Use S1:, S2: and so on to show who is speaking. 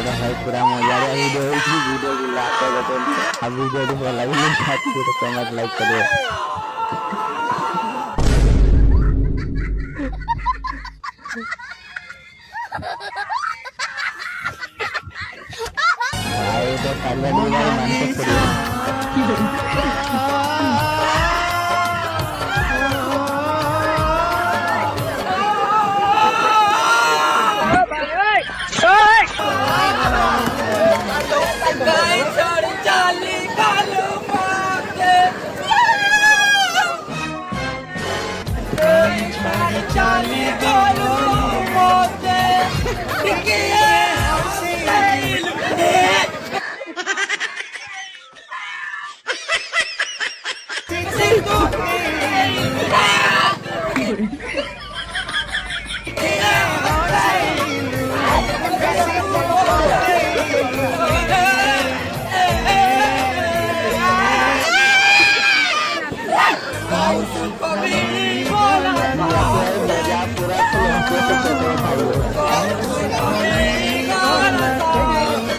S1: भाई पूरा मजा आ वीडियो वीडियो की लाते हैं अब वीडियो को लाइक तो कमेंट लाइक करिए भाई तो पहले मन को पूरा